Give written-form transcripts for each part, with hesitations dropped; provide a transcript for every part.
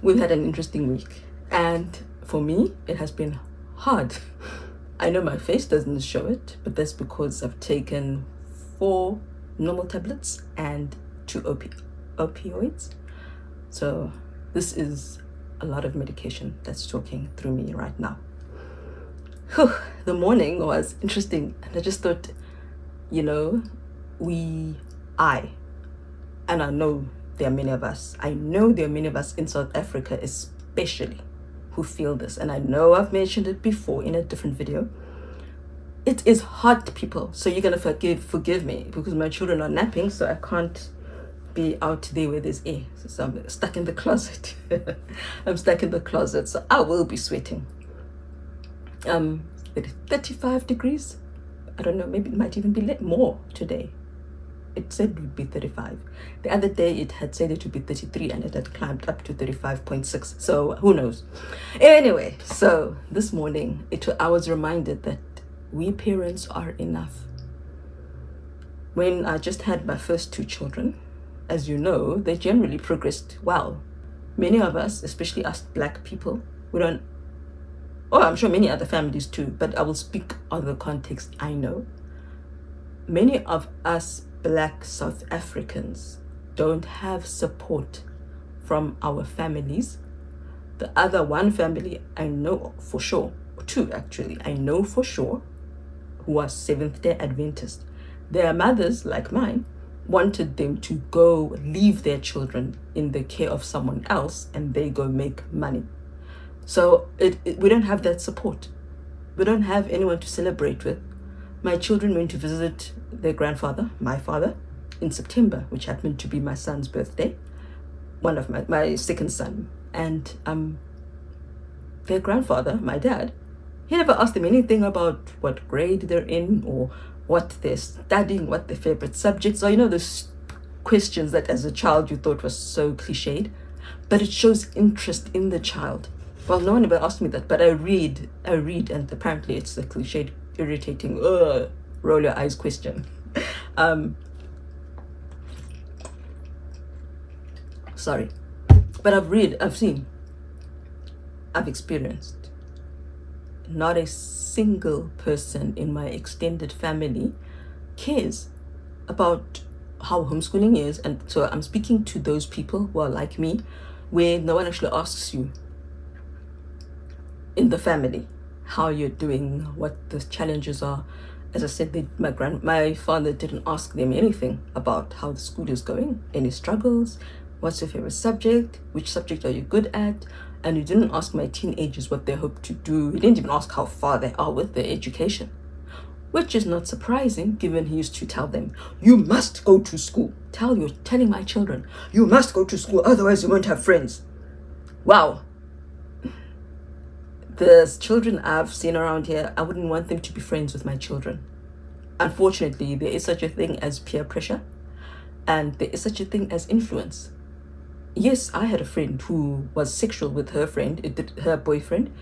We've had an interesting week, and for me, it has been hard. I know my face doesn't show it, but that's because I've taken 4 normal tablets and 2 opioids. So this is a lot of medication that's talking through me right now. Whew, the morning was interesting, and I just thought, you know, I, and I know there are many of us, I know there are many of us in South Africa especially who feel this, and I know I've mentioned it before in a different video. It is hot, people, so you're gonna forgive me because my children are napping, so I can't be out there where there's air. So I'm stuck in the closet. I'm stuck in the closet, so I will be sweating. 35 degrees. I don't know, maybe it might even be more today. It said it would be 35. The other day it had said it would be 33, and it had climbed up to 35.6. So who knows? Anyway, so this morning I was reminded that we parents are enough. When I just had my first 2 children, as you know, they generally progressed well. Many of us, especially us black people, we don't, oh, I'm sure many other families too, but I will speak on the context I know. Many of us black South Africans don't have support from our families. The other one family I know for sure, 2 actually, I know for sure, who are Seventh-day Adventists. Their mothers, like mine, wanted them to go leave their children in the care of someone else and they go make money. So we don't have that support. We don't have anyone to celebrate with. My children went to visit their grandfather, my father, in September, which happened to be my son's birthday, one of my second son. And their grandfather, my dad, he never asked them anything about what grade they're in or what they're studying, what their favorite subjects are. You know, those questions that as a child you thought was so cliched, but it shows interest in the child. Well, no one ever asked me that, but I read, and apparently it's a cliched, irritating, roll your eyes question. Sorry, but I've seen, I've experienced. Not a single person in my extended family cares about how homeschooling is. And so I'm speaking to those people who are like me, where no one actually asks you in the family how you're doing, what the challenges are. As I said, my father didn't ask them anything about how the school is going, any struggles, what's your favorite subject, which subject are you good at. And he didn't ask my teenagers what they hope to do. He didn't even ask how far they are with their education, which is not surprising given he used to tell them, you must go to school. Telling my children, you must go to school, otherwise you won't have friends. Wow. The children I've seen around here, I wouldn't want them to be friends with my children. Unfortunately, there is such a thing as peer pressure, and there is such a thing as influence. Yes, I had a friend who was sexual with her boyfriend,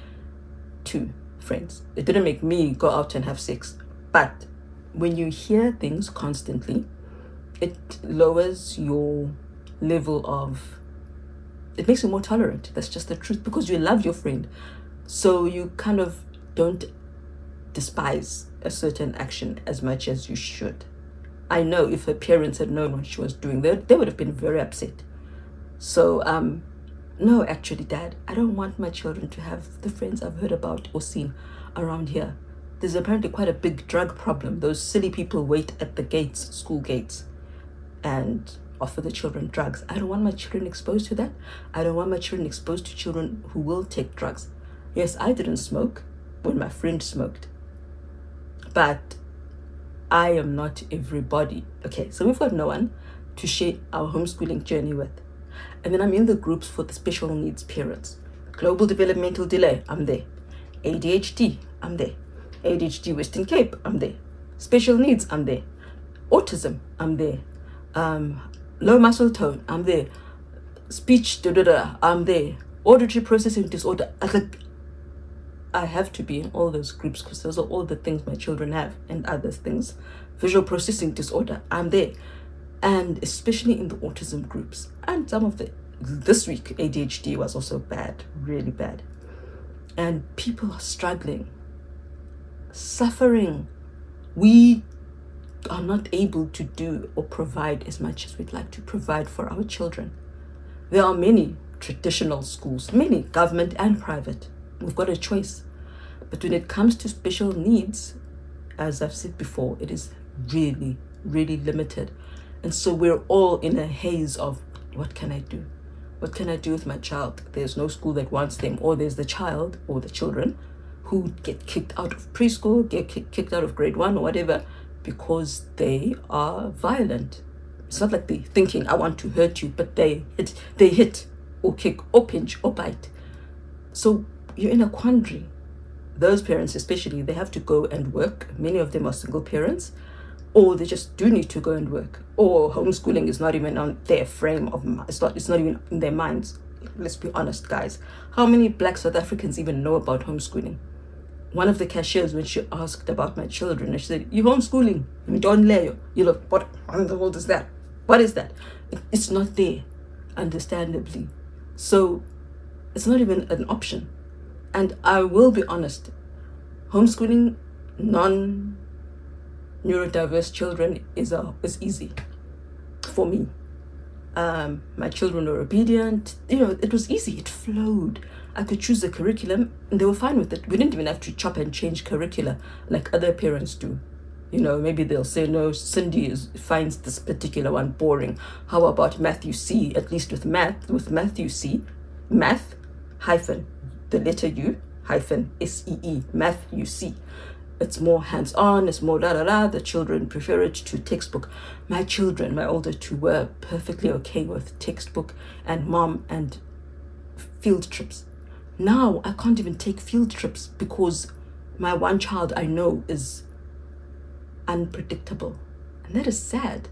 2 friends. It didn't make me go out and have sex. But when you hear things constantly, it lowers your level of, it makes you more tolerant. That's just the truth, because you love your friend. So you kind of don't despise a certain action as much as you should. I know if her parents had known what she was doing, they would have been very upset. So, no, actually, Dad, I don't want my children to have the friends I've heard about or seen around here. There's apparently quite a big drug problem. Those silly people wait at the gates, school gates, and offer the children drugs. I don't want my children exposed to that. I don't want my children exposed to children who will take drugs. Yes, I didn't smoke when my friend smoked, but I am not everybody. Okay, so we've got no one to share our homeschooling journey with. And then I'm in the groups for the special needs parents. Global developmental delay, I'm there. ADHD, I'm there. ADHD Western Cape, I'm there. Special needs, I'm there. Autism, I'm there. Low muscle tone, I'm there. Speech, I'm there. Auditory processing disorder, I have to be in all those groups because those are all the things my children have, and other things. Visual processing disorder, I'm there. And especially in the autism groups and some of the this week, ADHD was also bad, really bad. And people are struggling, suffering. We are not able to do or provide as much as we'd like to provide for our children. There are many traditional schools, many government and private. We've got a choice. But when it comes to special needs, as I've said before, it is really, really limited. And so we're all in a haze of, what can I do? What can I do with my child? There's no school that wants them, or there's the child or the children who get kicked out of preschool, get kicked out of grade 1 or whatever, because they are violent. It's not like they're thinking, I want to hurt you, but they hit or kick or pinch or bite. So you're in a quandary. Those parents especially, they have to go and work. Many of them are single parents, or they just do need to go and work, or homeschooling is not even on their frame of mind. It's not even in their minds. Let's be honest, guys. How many Black South Africans even know about homeschooling? One of the cashiers, when she asked about my children, she said, "You homeschooling? You don't lay. You look, what in the world is that? What is that?" It's not there, understandably. So it's not even an option. And I will be honest, homeschooling non-neurodiverse children is easy for me. My children were obedient. It was easy. It flowed. I could choose the curriculum and they were fine with it. We didn't even have to chop and change curricula like other parents do. Maybe they'll say, no, Cindy finds this particular one boring. How about Matthew C? At least with Matthew C, math hyphen the letter U hyphen SEE, Matthew C. It's more hands-on, it's more da-da-da. The children prefer it to textbook. My children, my older two, were perfectly okay with textbook and mom and field trips. Now I can't even take field trips because my one child I know is unpredictable. And that is sad.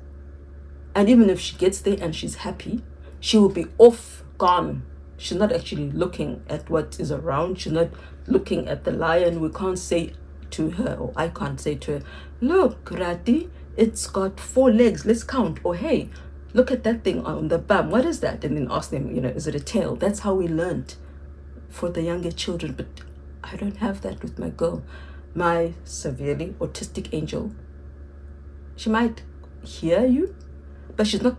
And even if she gets there and she's happy, she will be off, gone. She's not actually looking at what is around. She's not looking at the lion. We can't say to her, or I can't say to her, "Look, Rati, it's got 4 legs. Let's count." Or, "Hey, look at that thing on the bum. What is that?" And then ask them, is it a tail? That's how we learned for the younger children. But I don't have that with my girl. My severely autistic angel, she might hear you, but she's not.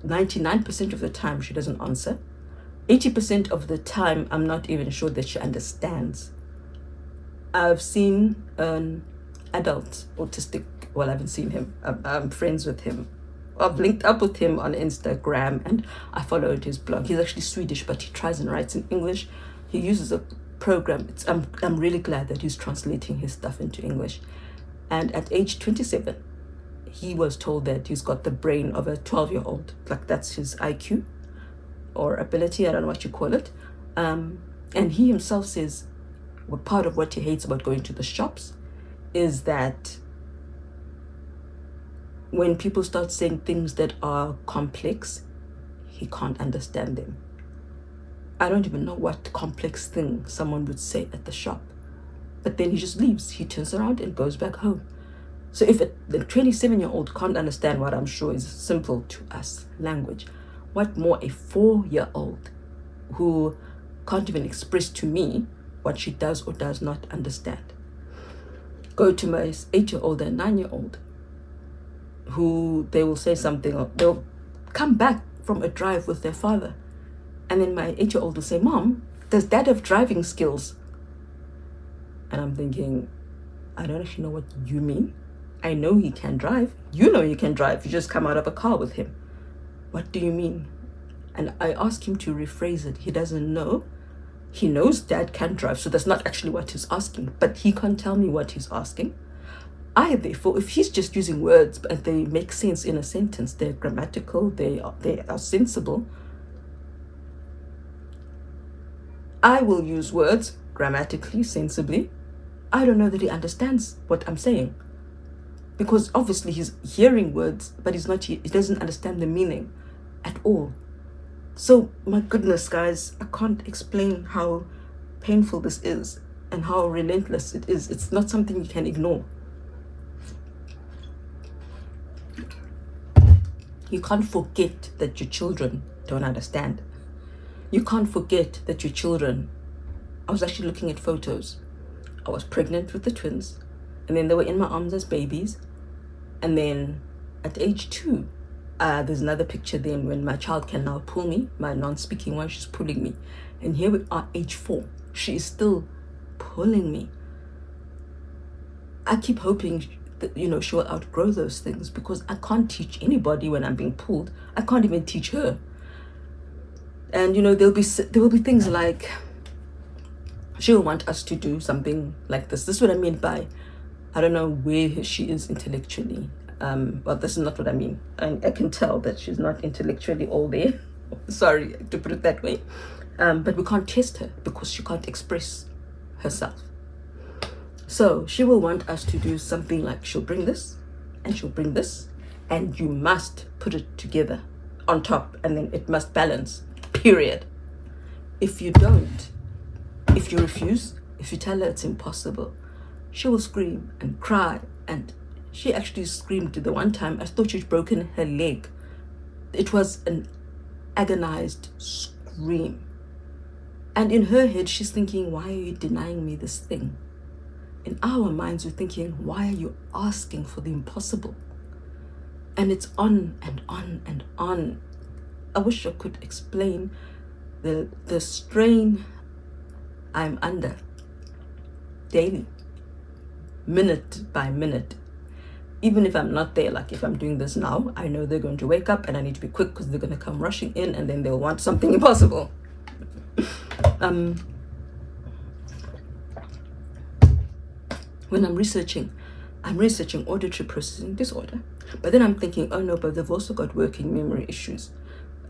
99% of the time she doesn't answer. 80% of the time I'm not even sure that she understands. I've seen an adult autistic, well, I haven't seen him. I'm friends with him. I've linked up with him on Instagram and I followed his blog. He's actually Swedish, but he tries and writes in English. He uses a program. I'm really glad that he's translating his stuff into English. And at age 27, he was told that he's got the brain of a 12-year-old. Like, that's his IQ or ability. I don't know what you call it. And he himself says, well, part of what he hates about going to the shops is that when people start saying things that are complex, he can't understand them. I don't even know what complex thing someone would say at the shop. But then he just leaves. He turns around and goes back home. So if the 27-year-old can't understand what I'm sure is simple to us language, what more a 4-year-old who can't even express to me what she does or does not understand? Go to my 8-year-old and 9-year-old, who they will say something, or they'll come back from a drive with their father. And then my 8-year-old will say, "Mom, does Dad have driving skills?" And I'm thinking, I don't actually know what you mean. I know he can drive. You know he can drive. You just come out of a car with him. What do you mean? And I ask him to rephrase it. He doesn't know. He knows Dad can drive, so that's not actually what he's asking. But he can't tell me what he's asking. I, therefore, if he's just using words and they make sense in a sentence, they're grammatical, they are sensible, I will use words grammatically, sensibly. I don't know that he understands what I'm saying. Because obviously he's hearing words, but he doesn't understand the meaning at all. So, my goodness, guys, I can't explain how painful this is and how relentless it is. It's not something you can ignore. You can't forget that your children don't understand. You can't forget that your children, I was actually looking at photos. I was pregnant with the twins, and then they were in my arms as babies. And then at age 2, there's another picture then when my child can now pull me, my non-speaking one, she's pulling me. And here we are, age 4. She is still pulling me. I keep hoping that, she will outgrow those things, because I can't teach anybody when I'm being pulled. I can't even teach her. And, there will be things like, she'll want us to do something like this. This is what I mean by, I don't know where she is intellectually. Well, this is not what I mean. I can tell that she's not intellectually all there. Sorry to put it that way. But we can't test her because she can't express herself. So she will want us to do something like, she'll bring this and she'll bring this, and you must put it together on top, and then it must balance, period. If you don't, if you refuse, if you tell her it's impossible, she will scream and cry. And she actually screamed the one time, I thought she'd broken her leg. It was an agonized scream. And in her head, she's thinking, why are you denying me this thing? In our minds, we're thinking, why are you asking for the impossible? And it's on and on and on. I wish I could explain the strain I'm under daily, minute by minute. Even if I'm not there, like if I'm doing this now, I know they're going to wake up and I need to be quick because they're going to come rushing in, and then they'll want something impossible. When I'm researching auditory processing disorder, but then I'm thinking, oh no, but they've also got working memory issues.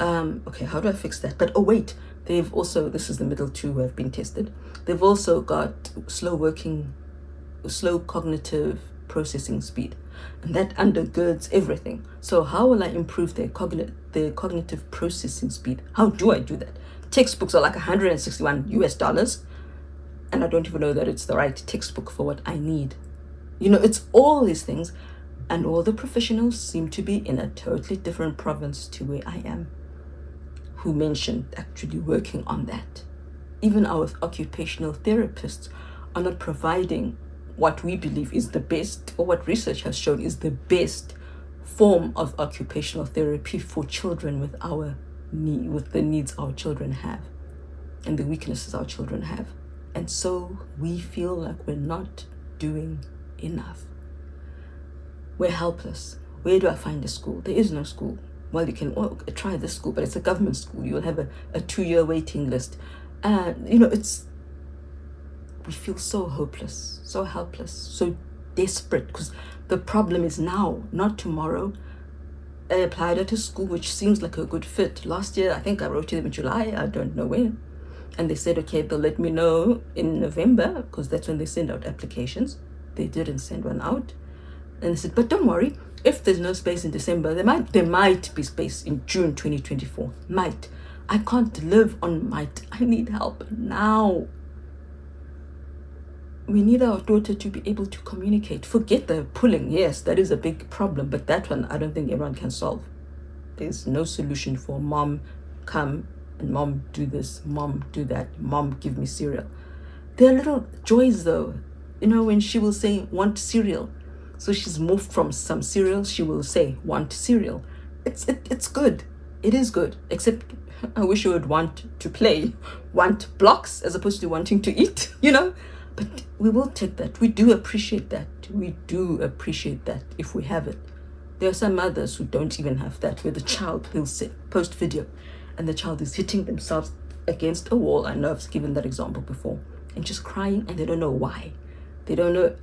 Okay, how do I fix that? But oh wait, they've also, this is the middle 2 who have been tested, they've also got slow cognitive processing speed, and that undergirds everything. So how will I improve their cognitive processing speed? How do I do that? Textbooks are like $161, and I don't even know that it's the right textbook for what I need. It's all these things, and all the professionals seem to be in a totally different province to where I am, who mentioned actually working on that. Even our occupational therapists are not providing what we believe is the best, or what research has shown is the best form of occupational therapy for children with the needs our children have and the weaknesses our children have. And so we feel like we're not doing enough. We're helpless. Where do I find a school? There is no school. Well, you can try this school, but it's a government school. You'll have a 2-year waiting list. And, we feel so hopeless, so helpless, so desperate, because the problem is now, not tomorrow. I applied at a school which seems like a good fit. Last year, I think I wrote to them in July, I don't know when. And they said, okay, they'll let me know in November, because that's when they send out applications. They didn't send one out. And they said, but don't worry, if there's no space in December, there might be space in June 2024. Might. I can't live on might. I need help now. We need our daughter to be able to communicate. Forget the pulling. Yes, that is a big problem, but that one I don't think everyone can solve. There's no solution for mom, come, and mom, do this, mom, do that, mom, give me cereal. There are little joys though. When she will say, want cereal. So she's moved from some cereal, she will say, want cereal. It's good. It is good. Except I wish you would want to play, want blocks as opposed to wanting to eat, But we will take that. We do appreciate that. We do appreciate that if we have it. There are some mothers who don't even have that, where the child will post video and the child is hitting themselves against a wall. I know I've given that example before. And just crying, and they don't know why. They don't know.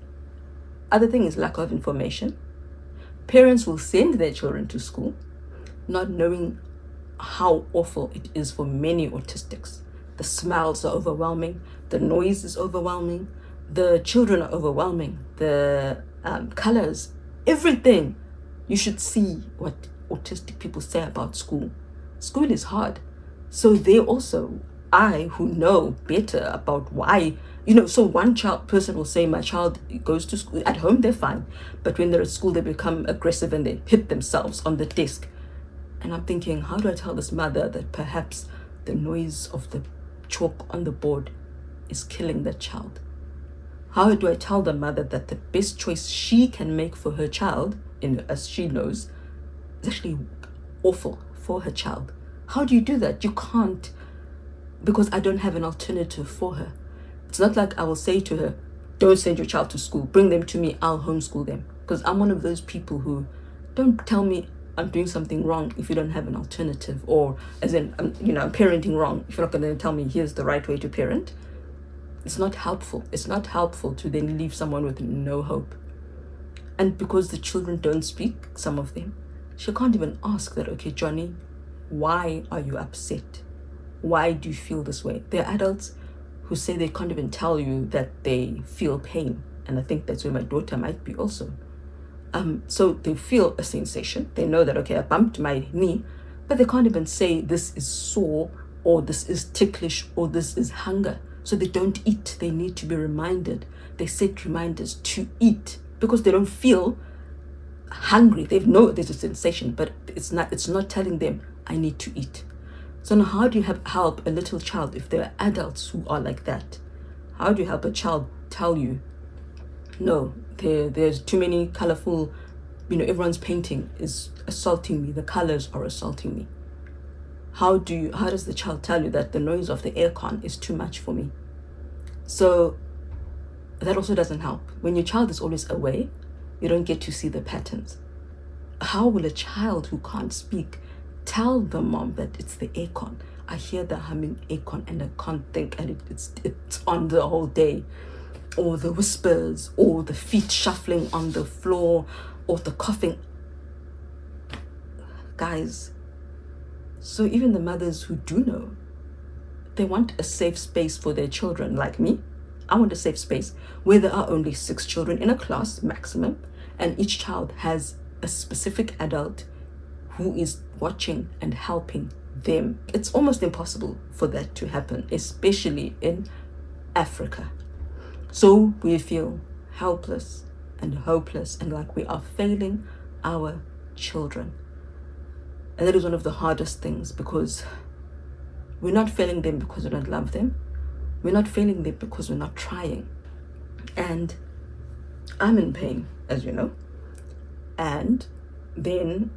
Other thing is lack of information. Parents will send their children to school not knowing how awful it is for many autistics. The smells are overwhelming. The noise is overwhelming. The children are overwhelming. The colors, everything. You should see what autistic people say about school. School is hard. So they also, who know better about why, so one person will say, my child goes to school. At home, they're fine. But when they're at school, they become aggressive and they hit themselves on the desk. And I'm thinking, how do I tell this mother that perhaps the noise of the chalk on the board is killing that child? How do I tell the mother that the best choice she can make for her child, as she knows, is actually awful for her child? How do you do that? You can't, because I don't have an alternative for her. It's not like I will say to her, don't send your child to school, bring them to me, I'll homeschool them. Because I'm one of those people who, don't tell me I'm doing something wrong if you don't have an alternative, or as in, I'm parenting wrong if you're not going to tell me here's the right way to parent. It's not helpful. It's not helpful to then leave someone with no hope. And because the children don't speak, some of them, she can't even ask that, okay, Johnny, why are you upset? Why do you feel this way? There are adults who say they can't even tell you that they feel pain. And I think that's where my daughter might be also. So they feel a sensation. They know that, okay, I bumped my knee, but they can't even say this is sore, or this is ticklish, or this is hunger. So they don't eat. They need to be reminded. They set reminders to eat because they don't feel hungry. They know there's a sensation, but it's not telling them I need to eat. So now how do you help a little child if there are adults who are like that? How do you help a child tell you, no, there's too many colorful, everyone's painting is assaulting me. The colors are assaulting me. How does the child tell you that the noise of the aircon is too much for me? So that also doesn't help. When your child is always away, you don't get to see the patterns. How will a child who can't speak tell the mom that it's the aircon? I hear the humming aircon and I can't think, and it's on the whole day. Or the whispers, or the feet shuffling on the floor, or the coughing. Guys, so even the mothers who do know, they want a safe space for their children. Like me, I want a safe space where there are only 6 children in a class maximum, and each child has a specific adult who is watching and helping them. It's almost impossible for that to happen, especially in Africa. So we feel helpless and hopeless and like we are failing our children. And that is one of the hardest things, because we're not failing them because we don't love them. We're not failing them because we're not trying. And I'm in pain, as you know. And then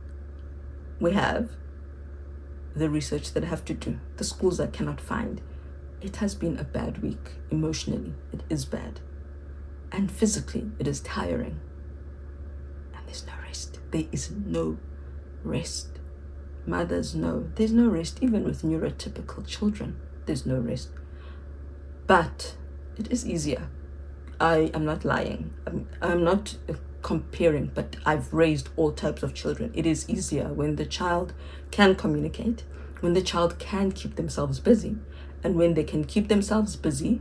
we have the research that I have to do, the schools I cannot find. It has been a bad week. Emotionally, it is bad. And physically, it is tiring. And there's no rest. There is no rest. Mothers know there's no rest. Even with neurotypical children, there's no rest. But it is easier. I am not lying. I'm not comparing, but I've raised all types of children. It is easier when the child can communicate, when the child can keep themselves busy, and when they can keep themselves busy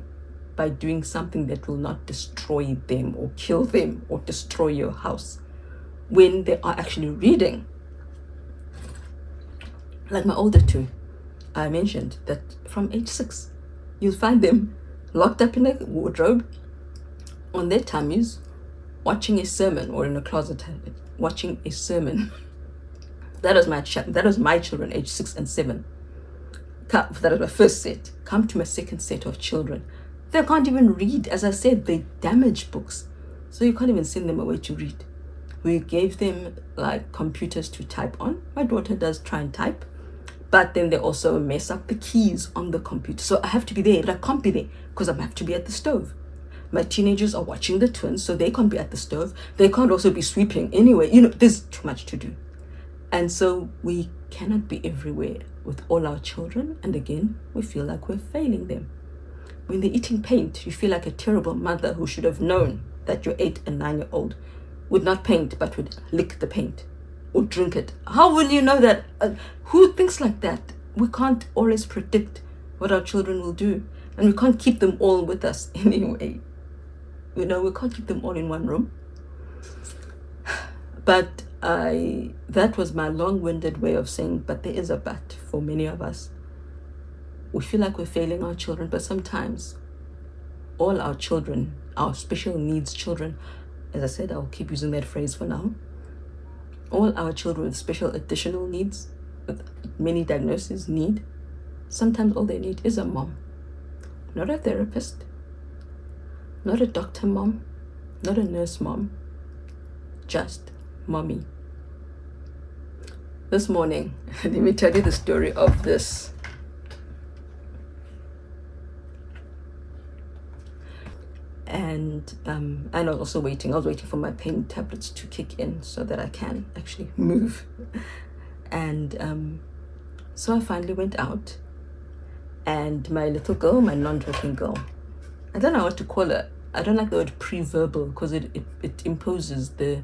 by doing something that will not destroy them or kill them or destroy your house. When they are actually reading. Like my older 2, I mentioned that from age 6, you'll find them locked up in a wardrobe on their tummies, watching a sermon, or in a closet watching a sermon. That was my children, age 6 and 7. That was my first set. Come to my second set of children. They can't even read. As I said, they damage books. So you can't even send them away to read. We gave them like computers to type on. My daughter does try and type, but then they also mess up the keys on the computer. So I have to be there, but I can't be there because I have to be at the stove. My teenagers are watching the twins, so they can't be at the stove. They can't also be sweeping anyway. There's too much to do. And so we cannot be everywhere with all our children. And again, we feel like we're failing them. When they're eating paint, you feel like a terrible mother who should have known that your 8 and 9-year-old would not paint, but would lick the paint or drink it. How will you know that? Who thinks like that? We can't always predict what our children will do. And we can't keep them all with us anyway. We can't keep them all in one room. But that was my long-winded way of saying, but there is a but for many of us. We feel like we're failing our children, but sometimes all our children, our special needs children, as I said, I'll keep using that phrase for now. All our children with special additional needs, with many diagnoses, need Sometimes all they need is a mom. Not a therapist, not a doctor mom, not a nurse mom, just mommy. This morning, let me tell you the story of this. And I was also waiting. I was waiting for my pain tablets to kick in so that I can actually move. And so I finally went out, and my little girl, my non-talking girl, I don't know what to call her. I don't like the word pre-verbal because it imposes the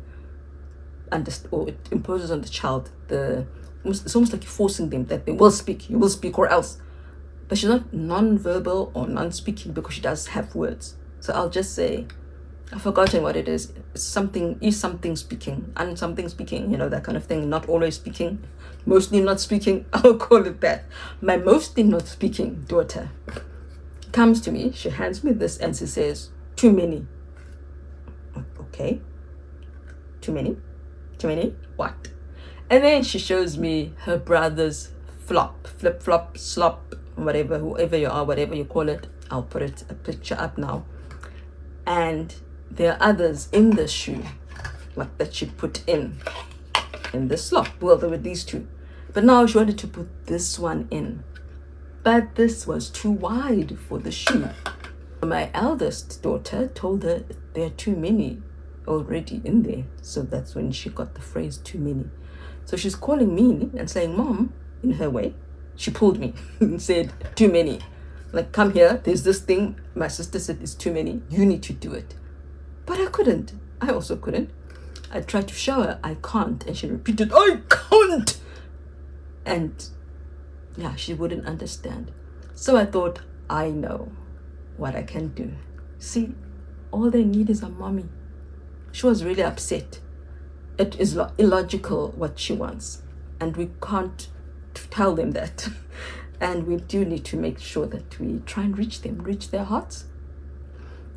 it imposes on the child it's almost like you're forcing them that they will speak. You will speak or else. But she's not non-verbal or non-speaking because she does have words. So I'll just say, I've forgotten what it is. It's something speaking, and something speaking, that kind of thing. Not always speaking, mostly not speaking. I'll call it that. My mostly not speaking daughter comes to me. She hands me this and she says, "Too many." Okay. Too many? Too many? What? And then she shows me her brother's flip flop, slop, whatever, whoever you are, whatever you call it. I'll put a picture up now. And there are others in the shoe, like that she put in the slot. Well, there were these two. But now she wanted to put this one in. But this was too wide for the shoe. My eldest daughter told her there are too many already in there. So that's when she got the phrase "too many." So she's calling me and saying, "Mom," in her way. She pulled me and said, "Too many. Like, come here, there's this thing. My sister said it's too many. You need to do it." But I couldn't. I also couldn't. I tried to show her I can't, and she repeated, "I can't." And yeah, she wouldn't understand. So I thought, I know what I can do. See, all they need is a mommy. She was really upset. It is illogical what she wants, and we can't tell them that. And we do need to make sure that we try and reach their hearts.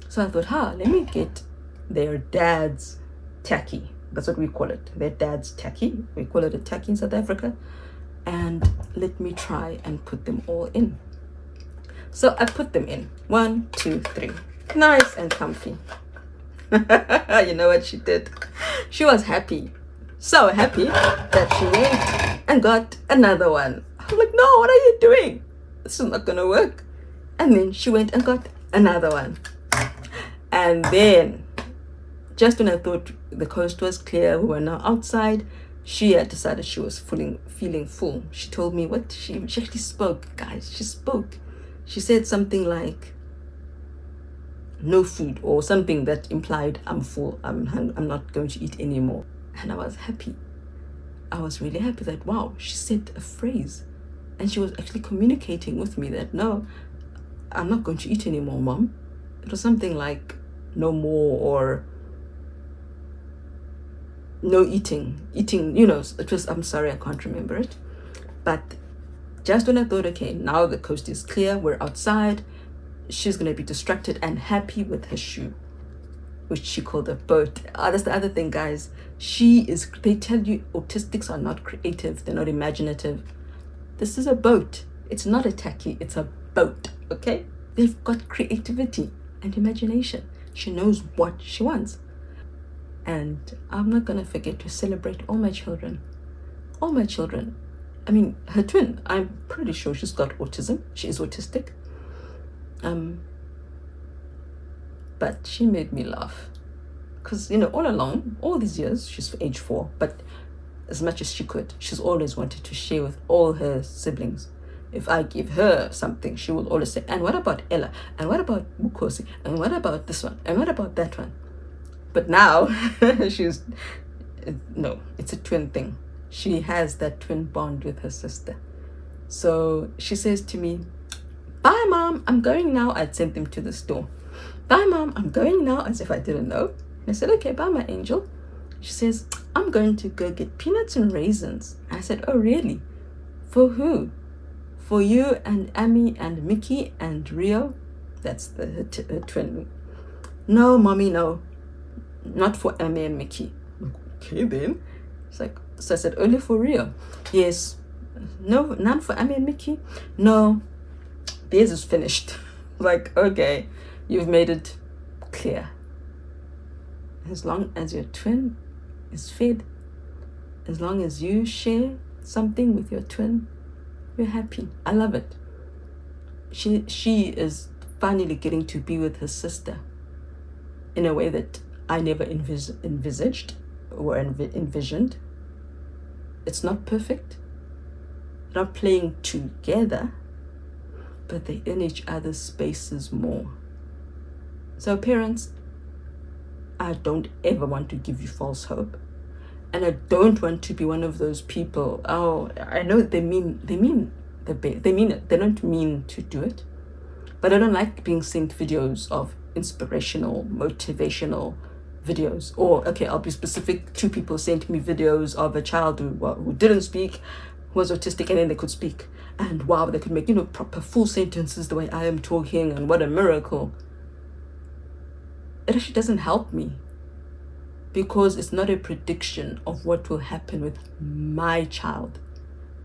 So I thought, let me get their dad's tacky. That's what we call it. Their dad's tacky. We call it a tacky in South Africa. And let me try and put them all in. So I put them in. 1, 2, 3. Nice and comfy. You know what she did? She was happy. So happy that she went and got another one. I'm like, "No, what are you doing? This is not gonna work." And then she went and got another one. And then, just when I thought the coast was clear, we were now outside, she had decided she was feeling full. She told me what she actually spoke, guys. She spoke. She said something like, "No food," or something that implied, "I'm full. I'm not going to eat anymore." And I was happy. I was really happy that, wow, she said a phrase. And she was actually communicating with me that, "No, I'm not going to eat anymore, Mom." It was something like, "No more," or "No eating." It was, I'm sorry, I can't remember it. But just when I thought, okay, now the coast is clear, we're outside, she's going to be distracted and happy with her shoe, which she called a boat. That's the other thing, guys. They tell you autistics are not creative, they're not imaginative. This is a boat. It's not a tacky, it's a boat, okay? They've got creativity and imagination. She knows what she wants. And I'm not gonna forget to celebrate all my children. All my children. I mean, her twin, I'm pretty sure she's got autism. She is autistic. But she made me laugh. Because, all along, all these years, she's age 4, but as much as she could, she's always wanted to share with all her siblings. If I give her something, she will always say, "And what about Ella? And what about Mukosi? And what about this one? And what about that one?" But now, it's a twin thing. She has that twin bond with her sister. So she says to me, "Bye, Mom, I'm going now." I'd sent them to the store. "Bye, Mom, I'm going now," as if I didn't know. And I said, "Okay, bye, my angel." She says, "I'm going to go get peanuts and raisins." I said, "Oh, really? For who?" "For you and Amy and Mickey and Rio." That's her twin. "No, Mommy, no. Not for Amy and Mickey." Okay, then. It's like, so I said, "Only for Rio." "Yes, No, none for Amy and Mickey? No, theirs is finished. Like, okay, you've made it clear. As long as your twin is fed, as long as you share something with your twin, you're happy. I love it. She is finally getting to be with her sister in a way that I never envisaged or envisioned. It's not perfect. They're not playing together, but they're in each other's spaces more. So parents, I don't ever want to give you false hope. And I don't want to be one of those people. Oh, I know they mean it. They don't mean to do it. But I don't like being sent videos of inspirational, motivational videos. Or, okay, I'll be specific. 2 people sent me videos of a child who didn't speak, who was autistic, and then they could speak. And wow, they could make, proper full sentences the way I am talking, and what a miracle. It actually doesn't help me, because it's not a prediction of what will happen with my child.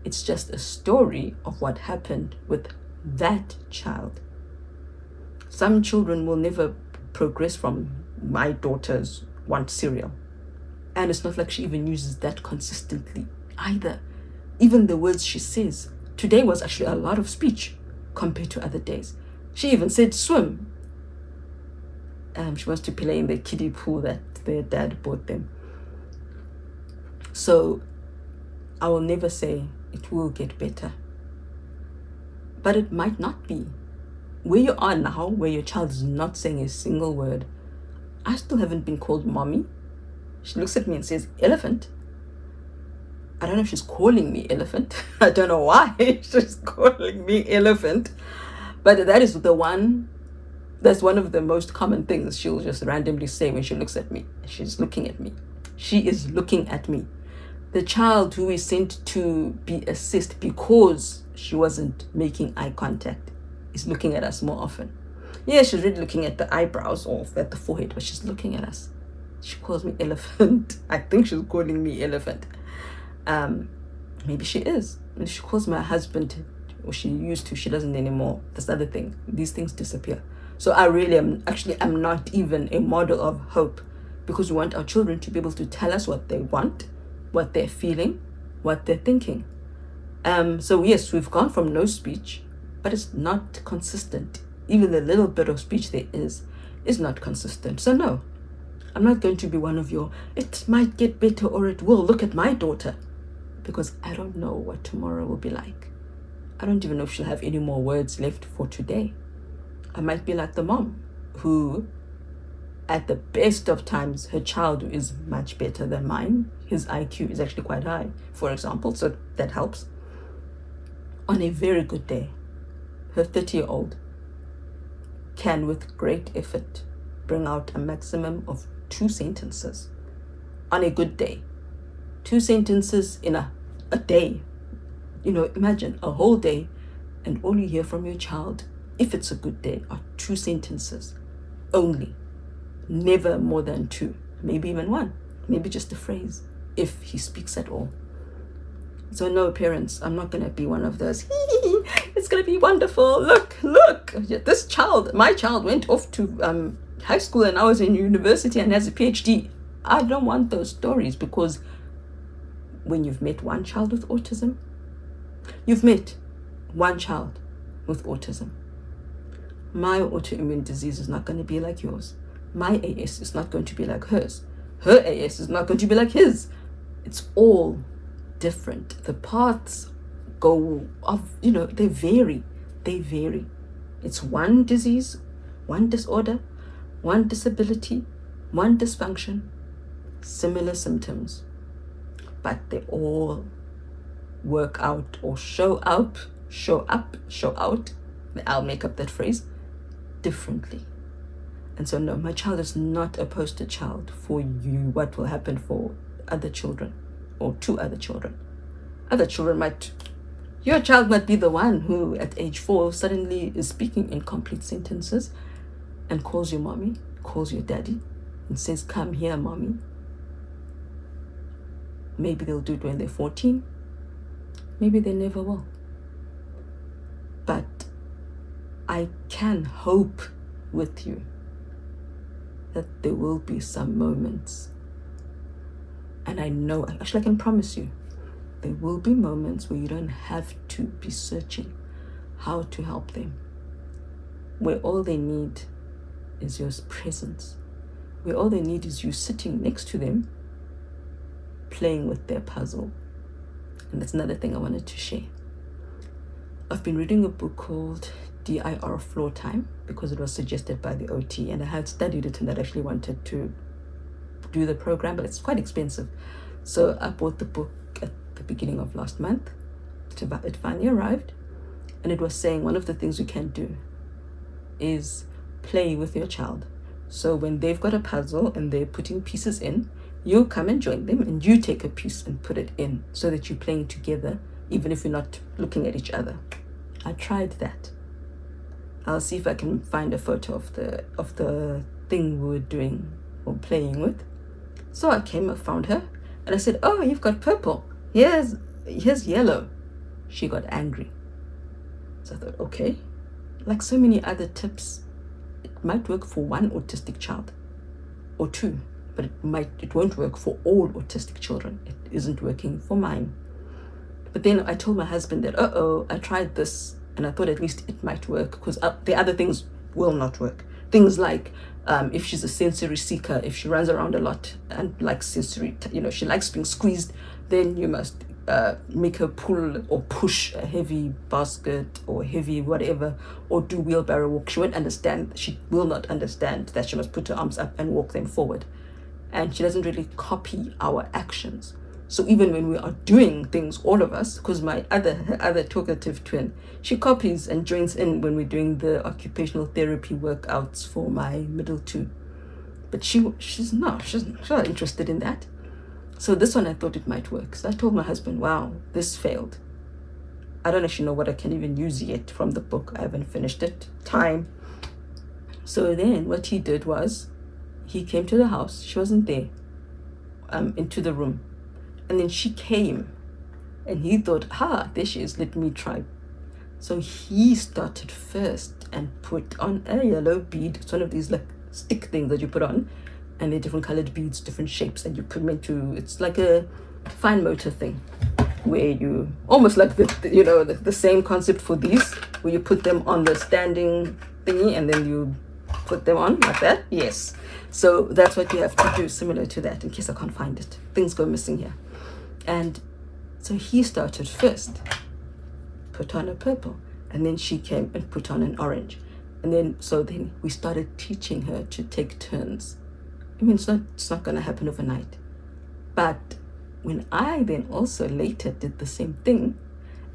It's just a story of what happened with that child. Some children will never progress from my daughter's want cereal. And it's not like she even uses that consistently either. Even the words she says. Today was actually a lot of speech compared to other days. She even said swim. She wants to play in the kiddie pool that their dad bought them. So I will never say it will get better. But it might not be. Where you are now, where your child is not saying a single word, I still haven't been called mommy. She looks at me and says, elephant. I don't know if she's calling me elephant. I don't know why she's calling me elephant. But that's one of the most common things she'll just randomly say when she looks at me. She's looking at me. She is looking at me. The child who is sent to be assessed because she wasn't making eye contact is looking at us more often. Yeah, she's really looking at the eyebrows or at the forehead, but she's looking at us. She calls me elephant. I think she's calling me elephant. Maybe she is. If she calls my husband, or she used to, she doesn't anymore. That's the other thing. These things disappear. So I really am not even a model of hope, because we want our children to be able to tell us what they want, what they're feeling, what they're thinking. So yes, we've gone from no speech, but it's not consistent. Even the little bit of speech there is not consistent. So no, I'm not going to be one of your, it might get better or it will. Look at my daughter. Because I don't know what tomorrow will be like. I don't even know if she'll have any more words left for today. I might be like the mom who, at the best of times, her child is much better than mine. His IQ is actually quite high, for example, so that helps. On a very good day, her 30-year-old can, with great effort, bring out a maximum of 2 sentences. On a good day. 2 sentences in a day. Imagine a whole day, and all you hear from your child, if it's a good day, are 2 sentences only. Never more than 2, maybe even 1, maybe just a phrase, if he speaks at all. So no, parents, I'm not going to be one of those, it's going to be wonderful, look, my child went off to high school and I was in university and has a PhD. I don't want those stories, because when you've met one child with autism, you've met one child with autism. My autoimmune disease is not going to be like yours. My AS is not going to be like hers. Her AS is not going to be like his. It's all different. The paths they vary. It's one disease, one disorder, one disability, one dysfunction, similar symptoms. But they all work out or show out, I'll make up that phrase, differently. And so no, my child is not a poster child for you, what will happen for other children or to other children. Your child might be the one who at age 4 suddenly is speaking in complete sentences and calls you mommy, calls you daddy, and says, come here, mommy. Maybe they'll do it when they're 14. Maybe they never will. But I can hope with you that there will be some moments. And I know, actually I can promise you, there will be moments where you don't have to be searching how to help them. Where all they need is your presence. Where all they need is you sitting next to them, playing with their puzzle. And that's another thing I wanted to share. I've been reading a book called DIR Floor Time because it was suggested by the OT, and I had studied it and I actually wanted to do the program, but it's quite expensive. So I bought the book at the beginning of last month. It finally arrived, and it was saying one of the things you can do is play with your child. So when they've got a puzzle and they're putting pieces in, you come and join them and you take a piece and put it in so that you're playing together, even if you're not looking at each other. I tried that. I'll see if I can find a photo of the thing we were doing or playing with. So I found her, and I said, "Oh, you've got purple. Here's yellow." She got angry. So I thought, okay, like so many other tips, it might work for one autistic child or two, but it won't work for all autistic children. It isn't working for mine. But then I told my husband that, I tried this and I thought at least it might work, because the other things will not work. Things like if she's a sensory seeker, if she runs around a lot and likes sensory, she likes being squeezed, then you must make her pull or push a heavy basket or heavy whatever, or do wheelbarrow walk. She will not understand that she must put her arms up and walk them forward. And she doesn't really copy our actions. So even when we are doing things, all of us, because her other talkative twin, she copies and joins in when we're doing the occupational therapy workouts for my middle two. But she's not interested in that. So this one I thought it might work. So I told my husband, wow, this failed. I don't actually know what I can even use yet from the book. I haven't finished it. Time. So then what he did was, he came to the house. She wasn't there. Into the room. And then she came and he thought, there she is, let me try. So he started first and put on a yellow bead. It's one of these like stick things that you put on, and they're different colored beads, different shapes, and you put them into, it's like a fine motor thing where you, almost like the same concept for these, where you put them on the standing thingy and then you put them on like that. Yes. So that's what you have to do, similar to that, in case I can't find it. Things go missing here. And so he started first, put on a purple, and then she came and put on an orange. And then we started teaching her to take turns. I mean, it's not going to happen overnight. But when I then also later did the same thing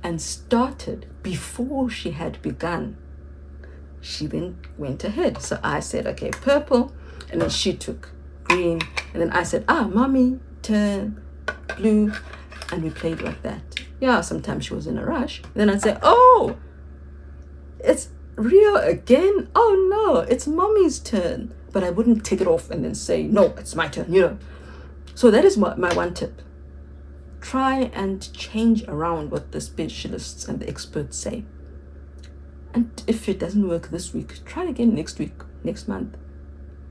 and started before she had begun, she then went ahead. So I said, okay, purple, and then she took green, and then I said, mommy, turn, blue, and we played like that. Yeah, sometimes she was in a rush. Then I'd say, oh, it's Rio again? Oh no, it's mommy's turn. But I wouldn't take it off and then say, no, it's my turn, So that is my one tip. Try and change around what the specialists and the experts say. And if it doesn't work this week, try again next week, next month.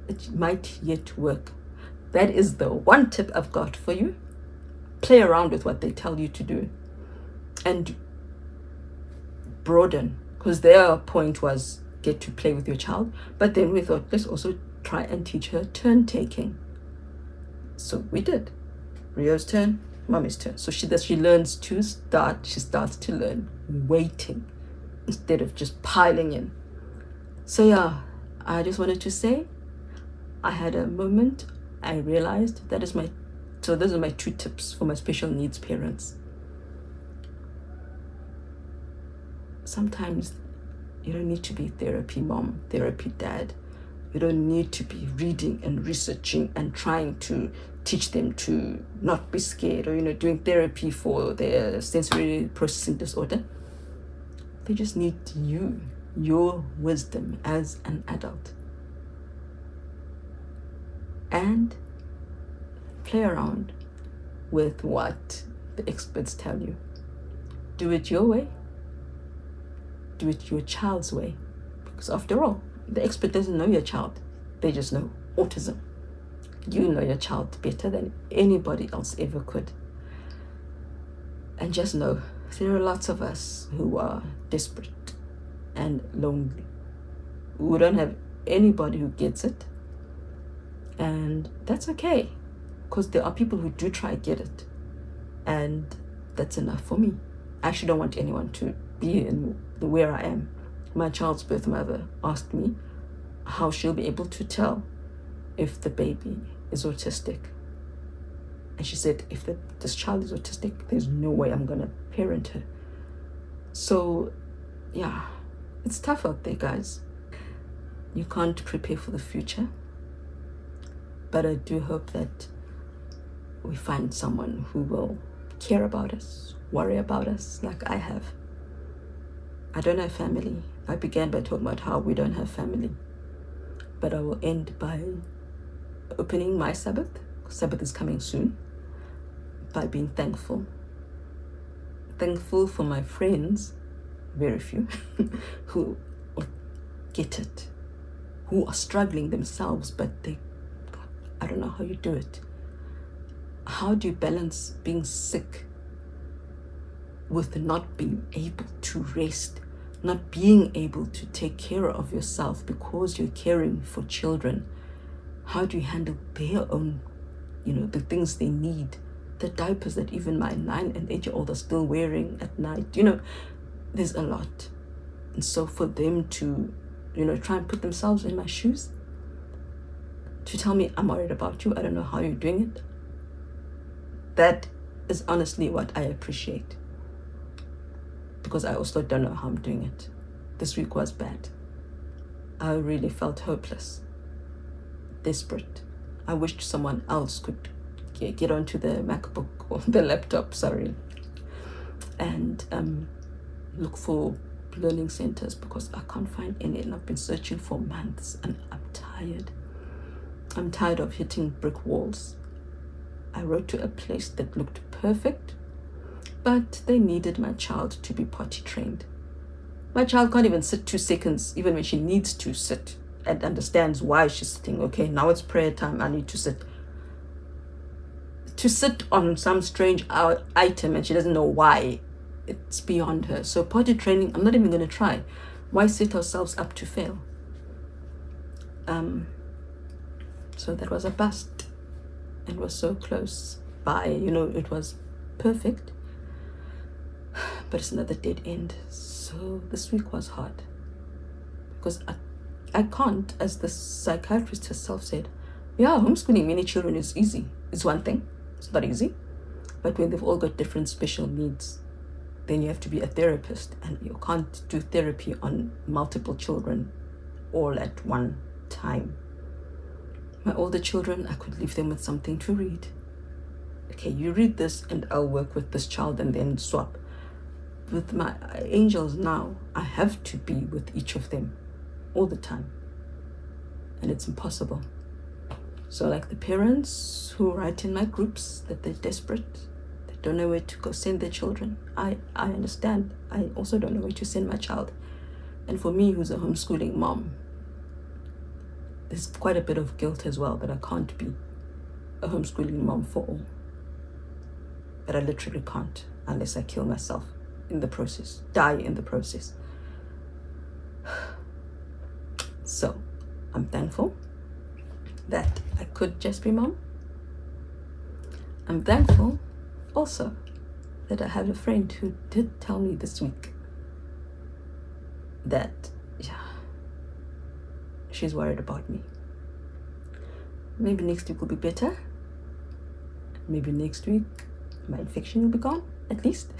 It might yet work. That is the one tip I've got for you. Play around with what they tell you to do. And broaden. Because their point was get to play with your child. But then we thought, let's also try and teach her turn taking. So we did. Rio's turn, mommy's turn. So she learns to start. She starts to learn waiting instead of just piling in. So yeah, I just wanted to say, I had a moment. I realized those are my 2 tips for my special needs parents. Sometimes you don't need to be therapy mom, therapy dad. You don't need to be reading and researching and trying to teach them to not be scared, or doing therapy for their sensory processing disorder. They just need your wisdom as an adult. And play around with what the experts tell you. Do it your way. Do it your child's way. Because after all, the expert doesn't know your child. They just know autism. You know your child better than anybody else ever could. And just know, there are lots of us who are desperate and lonely, who don't have anybody who gets it. And that's okay, because there are people who do try to get it. And that's enough for me. I actually don't want anyone to be in the where I am. My child's birth mother asked me how she'll be able to tell if the baby is autistic. And she said, if this child is autistic, there's no way I'm going to parent her. So, yeah, it's tough out there, guys. You can't prepare for the future. But I do hope that we find someone who will care about us, worry about us like I have. I don't have family. I began by talking about how we don't have family. But I will end by opening my Sabbath. Sabbath is coming soon. By being thankful. Thankful for my friends, very few, who get it. Who are struggling themselves, but I don't know how you do it. How do you balance being sick with not being able to rest, not being able to take care of yourself because you're caring for children? How do you handle their own, the things they need, the diapers that even my 9 and 8-year-old are still wearing at night? There's a lot. And so for them to, try and put themselves in my shoes, to tell me, I'm worried about you, I don't know how you're doing it, that is honestly what I appreciate. Because I also don't know how I'm doing it. This week was bad. I really felt hopeless, desperate. I wished someone else could get onto the MacBook or the laptop, and look for learning centers, because I can't find any, and I've been searching for months, and I'm tired. I'm tired of hitting brick walls. I wrote to a place that looked perfect, but they needed my child to be potty trained. My child can't even sit 2 seconds, even when she needs to sit, and understands why she's sitting. Okay, now it's prayer time, I need to sit. To sit on some strange item and she doesn't know why, it's beyond her. So potty training, I'm not even going to try. Why set ourselves up to fail? So that was a bust. It was so close by, it was perfect, but it's another dead end. So this week was hard, because I can't, as the psychiatrist herself said, homeschooling many children is easy. It's one thing, it's not easy, but when they've all got different special needs, then you have to be a therapist, and you can't do therapy on multiple children all at one time. My older children, I could leave them with something to read. Okay, you read this and I'll work with this child and then swap. With my angels now, I have to be with each of them all the time. And it's impossible. So like the parents who write in my groups that they're desperate, they don't know where to go send their children. I understand. I also don't know where to send my child. And for me, who's a homeschooling mom, there's quite a bit of guilt as well that I can't be a homeschooling mom for all. But I literally can't unless I kill myself in the process, die in the process. So I'm thankful that I could just be mom. I'm thankful also that I have a friend who did tell me this week that she's worried about me. Maybe next week will be better. Maybe next week my infection will be gone, at least.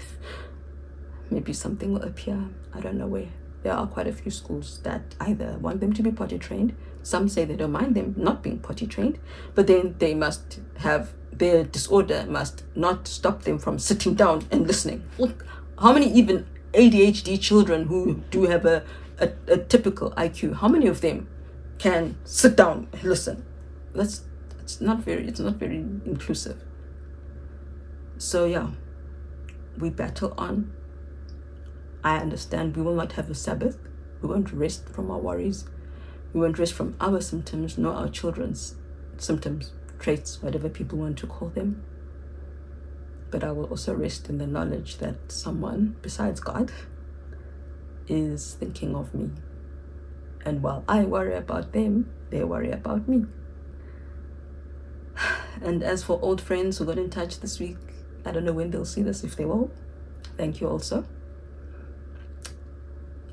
Maybe something will appear. I don't know where. There are quite a few schools that either want them to be potty trained. Some say they don't mind them not being potty trained, but then they must have, their disorder must not stop them from sitting down and listening. Look, how many even ADHD children who do have a typical IQ, how many of them can sit down and listen? It's not very inclusive. So we battle on. I understand we will not have a Sabbath. We won't rest from our worries. We won't rest from our symptoms, nor our children's symptoms, traits, whatever people want to call them. But I will also rest in the knowledge that someone besides God is thinking of me. And while I worry about them, they worry about me. And as for old friends who got in touch this week, I don't know when they'll see this, if they will. Thank you also.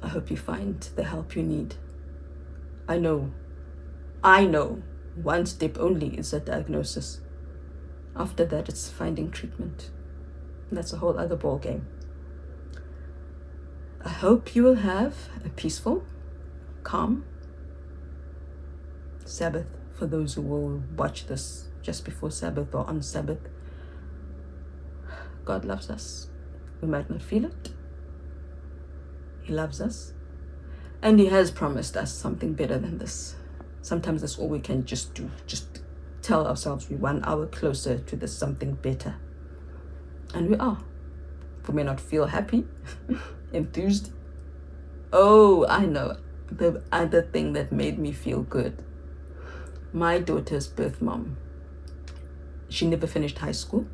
I hope you find the help you need. I know one step only is a diagnosis. After that, it's finding treatment. That's a whole other ball game. I hope you will have a peaceful, calm Sabbath for those who will watch this just before Sabbath or on Sabbath. God loves us. We might not feel it. He loves us. And He has promised us something better than this. Sometimes that's all we can just do. Just tell ourselves we're 1 hour closer to this something better. And we are. We may not feel happy, enthused. Oh, I know. The other thing that made me feel good. My daughter's birth mom. She never finished high school.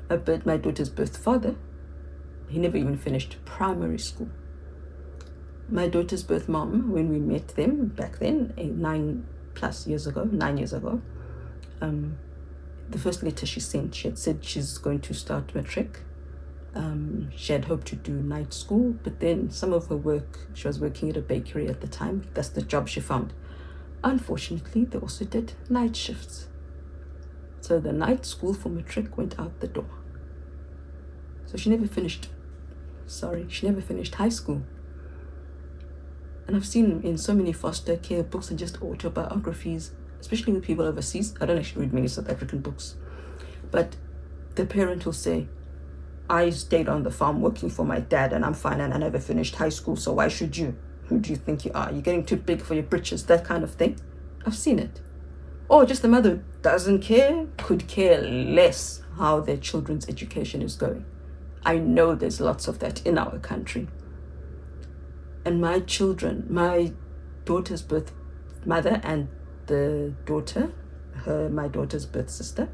But my daughter's birth father, he never even finished primary school. My daughter's birth mom, when we met them back then, 9 years ago, the first letter she sent, she had said she's going to start matric. She had hoped to do night school, but then some of her work, she was working at a bakery at the time. That's the job she found. Unfortunately, they also did night shifts. So the night school for matric went out the door. So she never finished high school. And I've seen in so many foster care books and just autobiographies, especially with people overseas. I don't actually read many South African books. But the parent will say, I stayed on the farm working for my dad and I'm fine and I never finished high school, so why should you? Who do you think you are? You're getting too big for your britches, that kind of thing. I've seen it. Or just the mother doesn't care, could care less how their children's education is going. I know there's lots of that in our country. And my daughter's birth mother and the daughter, my daughter's birth sister,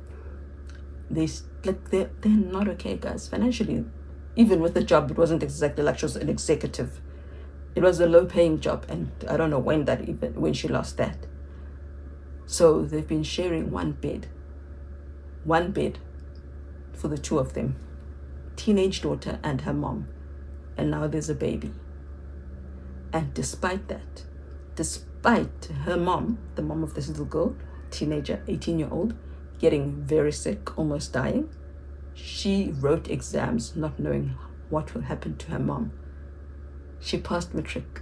they're not okay, guys. Financially, even with the job, it wasn't exactly like she was an executive. It was a low-paying job, and I don't know when she lost that. So they've been sharing one bed for the two of them, teenage daughter and her mom, and now there's a baby. And despite her mom, the mom of this little girl, teenager, 18-year-old, getting very sick, almost dying, she wrote exams not knowing what will happen to her mom. She passed matric.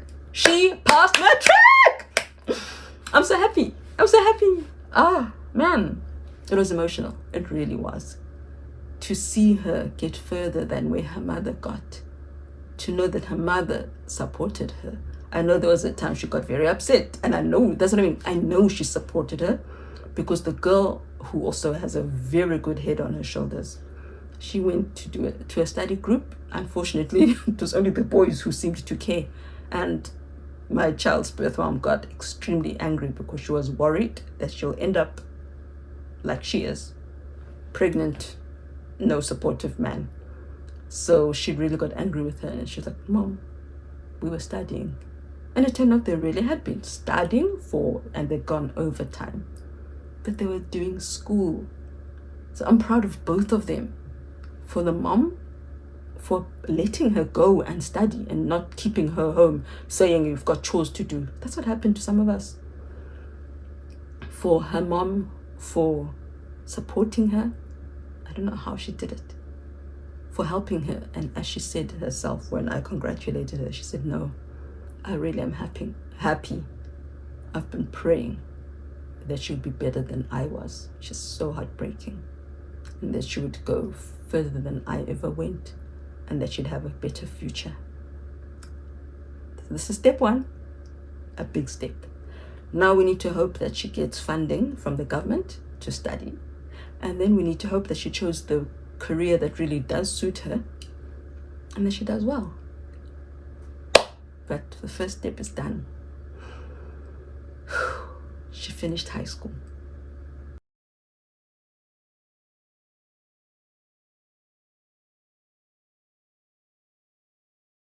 I'm so happy. Ah, man. It was emotional. It really was. To see her get further than where her mother got. To know that her mother supported her. I know there was a time she got very upset. And I know she supported her. Because the girl, who also has a very good head on her shoulders, she went to a study group. Unfortunately, it was only the boys who seemed to care. And my child's birth mom got extremely angry because she was worried that she'll end up like she is, pregnant, no supportive man. So she really got angry with her and she was like, Mom, we were studying. And it turned out they really had been studying and they'd gone overtime. But they were doing school. So I'm proud of both of them. For the mom, for letting her go and study and not keeping her home, saying you've got chores to do. That's what happened to some of us. For her mom, for supporting her. I don't know how she did it. For helping her. And as she said herself, when I congratulated her, she said, no, I really am happy. I've been praying that she would be better than I was. Which is so heartbreaking. And that she would go further than I ever went. And that she'd have a better future. This is step one. A big step. Now we need to hope that she gets funding from the government to study. And then we need to hope that she chose the career that really does suit her. And that she does well. but the first step is done. She finished high school.